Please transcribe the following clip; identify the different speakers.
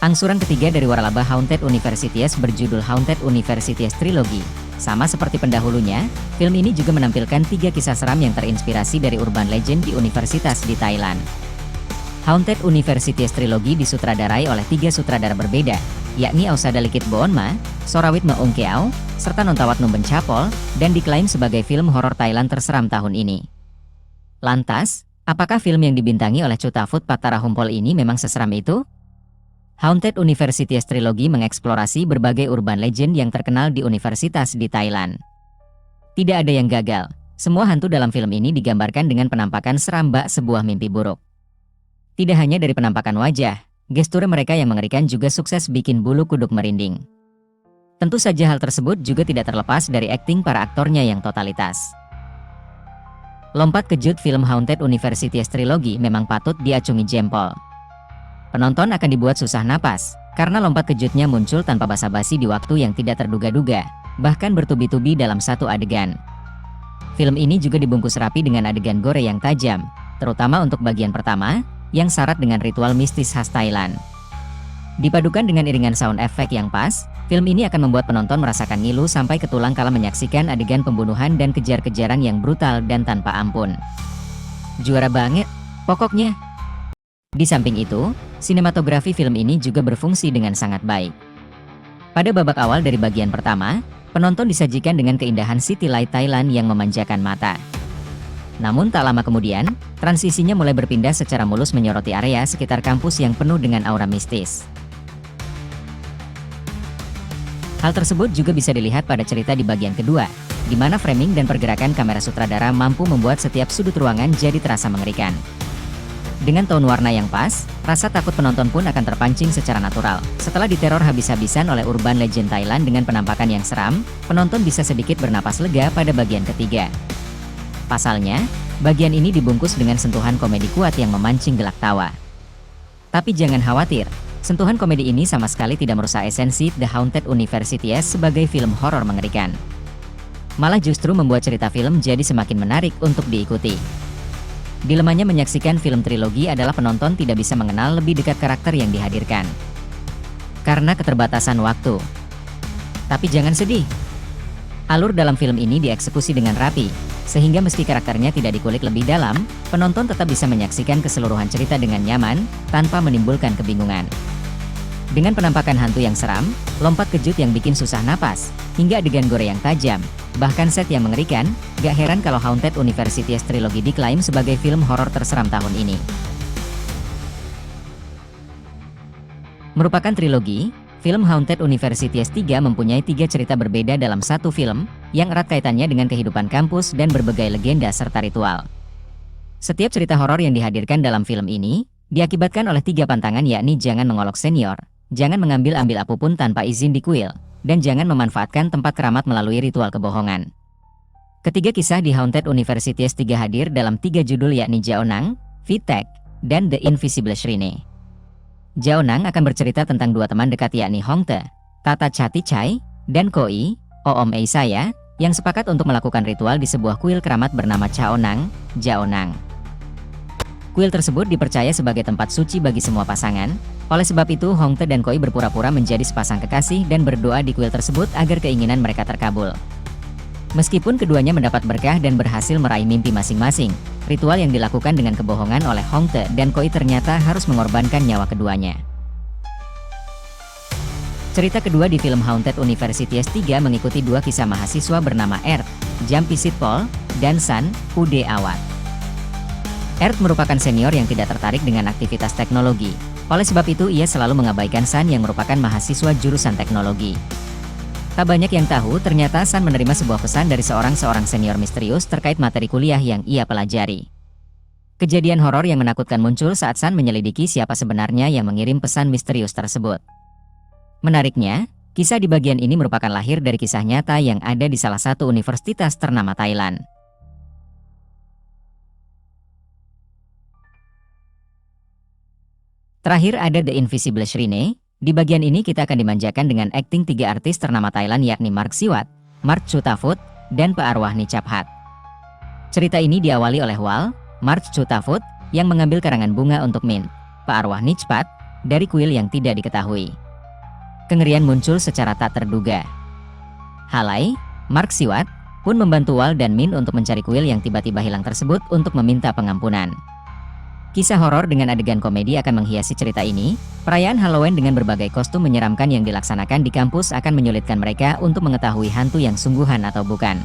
Speaker 1: Angsuran ketiga dari waralaba Haunted Universities berjudul Haunted Universities Trilogy. Sama seperti pendahulunya, film ini juga menampilkan 3 kisah seram yang terinspirasi dari urban legend di universitas di Thailand. Haunted Universities Trilogy disutradarai oleh 3 sutradara berbeda, yakni Ausada Likit Boonma, Sorawit Meung Keaw, serta Nontawat Numben Chapol, dan diklaim sebagai film horor Thailand terseram tahun ini. Lantas, apakah film yang dibintangi oleh Chutafut Pattarahumpol ini memang seseram itu? Haunted Universities Trilogy mengeksplorasi berbagai urban legend yang terkenal di universitas di Thailand. Tidak ada yang gagal, semua hantu dalam film ini digambarkan dengan penampakan seram bak sebuah mimpi buruk. Tidak hanya dari penampakan wajah, gestur mereka yang mengerikan juga sukses bikin bulu kuduk merinding. Tentu saja hal tersebut juga tidak terlepas dari akting para aktornya yang totalitas. Lompat kejut film Haunted Universities Trilogy memang patut diacungi jempol. Penonton akan dibuat susah napas, karena lompat kejutnya muncul tanpa basa-basi di waktu yang tidak terduga-duga, bahkan bertubi-tubi dalam satu adegan. Film ini juga dibungkus rapi dengan adegan gore yang tajam, terutama untuk bagian pertama, yang syarat dengan ritual mistis khas Thailand. Dipadukan dengan iringan sound effect yang pas, film ini akan membuat penonton merasakan ngilu sampai ke tulang kala menyaksikan adegan pembunuhan dan kejar-kejaran yang brutal dan tanpa ampun. Juara banget, pokoknya. Di samping itu, sinematografi film ini juga berfungsi dengan sangat baik. Pada babak awal dari bagian pertama, penonton disajikan dengan keindahan City Light Thailand yang memanjakan mata. Namun tak lama kemudian, transisinya mulai berpindah secara mulus menyoroti area sekitar kampus yang penuh dengan aura mistis. Hal tersebut juga bisa dilihat pada cerita di bagian kedua, di mana framing dan pergerakan kamera sutradara mampu membuat setiap sudut ruangan jadi terasa mengerikan. Dengan tone warna yang pas, rasa takut penonton pun akan terpancing secara natural. Setelah diteror habis-habisan oleh urban legend Thailand dengan penampakan yang seram, penonton bisa sedikit bernapas lega pada bagian ketiga. Pasalnya, bagian ini dibungkus dengan sentuhan komedi kuat yang memancing gelak tawa. Tapi jangan khawatir, sentuhan komedi ini sama sekali tidak merusak esensi The Haunted Universities sebagai film horor mengerikan. Malah justru membuat cerita film jadi semakin menarik untuk diikuti. Dilemanya menyaksikan film trilogi adalah penonton tidak bisa mengenal lebih dekat karakter yang dihadirkan, karena keterbatasan waktu. Tapi jangan sedih. Alur dalam film ini dieksekusi dengan rapi, sehingga meski karakternya tidak dikulik lebih dalam, penonton tetap bisa menyaksikan keseluruhan cerita dengan nyaman, tanpa menimbulkan kebingungan. Dengan penampakan hantu yang seram, lompat kejut yang bikin susah napas, hingga adegan gore yang tajam, bahkan set yang mengerikan, gak heran kalau Haunted Universities Trilogy diklaim sebagai film horor terseram tahun ini. Merupakan trilogi, film Haunted Universities 3 mempunyai 3 cerita berbeda dalam satu film, yang erat kaitannya dengan kehidupan kampus dan berbagai legenda serta ritual. Setiap cerita horor yang dihadirkan dalam film ini, diakibatkan oleh 3 pantangan, yakni jangan mengolok senior, jangan mengambil-ambil apapun tanpa izin di kuil, dan jangan memanfaatkan tempat keramat melalui ritual kebohongan. Ketiga kisah di Haunted Universities 3 hadir dalam 3 judul, yakni Jaonang, Vitek, dan The Invisible Shrine. Jaonang akan bercerita tentang 2 teman dekat, yakni Hongte, Tata Chati Chai, dan Koi, Oom Eisaya, yang sepakat untuk melakukan ritual di sebuah kuil keramat bernama Chaonang, Jaonang. Kuil tersebut dipercaya sebagai tempat suci bagi semua pasangan. Oleh sebab itu, Hongte dan Koi berpura-pura menjadi sepasang kekasih dan berdoa di kuil tersebut agar keinginan mereka terkabul. Meskipun keduanya mendapat berkah dan berhasil meraih mimpi masing-masing, ritual yang dilakukan dengan kebohongan oleh Hongte dan Koi ternyata harus mengorbankan nyawa keduanya. Cerita kedua di film Haunted Universities 3 mengikuti 2 kisah mahasiswa bernama Earth, Jampisitpol, dan Sun, Ude Awat. Earth merupakan senior yang tidak tertarik dengan aktivitas teknologi. Oleh sebab itu ia selalu mengabaikan Sun yang merupakan mahasiswa jurusan teknologi. Tak banyak yang tahu, ternyata Sun menerima sebuah pesan dari seorang senior misterius terkait materi kuliah yang ia pelajari. Kejadian horor yang menakutkan muncul saat Sun menyelidiki siapa sebenarnya yang mengirim pesan misterius tersebut. Menariknya, kisah di bagian ini merupakan lahir dari kisah nyata yang ada di salah satu universitas ternama Thailand. Terakhir ada The Invisible Shrine. Di bagian ini kita akan dimanjakan dengan akting 3 artis ternama Thailand, yakni Mark Siwat, Mark Chutafut, dan Pearwahni Chaphat. Cerita ini diawali oleh Wal, Mark Chutafut, yang mengambil karangan bunga untuk Min, Pearwahni Chaphat, dari kuil yang tidak diketahui. Kengerian muncul secara tak terduga. Haley, Mark Stewart, pun membantu Walt dan Min untuk mencari kuil yang tiba-tiba hilang tersebut untuk meminta pengampunan. Kisah horor dengan adegan komedi akan menghiasi cerita ini. Perayaan Halloween dengan berbagai kostum menyeramkan yang dilaksanakan di kampus akan menyulitkan mereka untuk mengetahui hantu yang sungguhan atau bukan.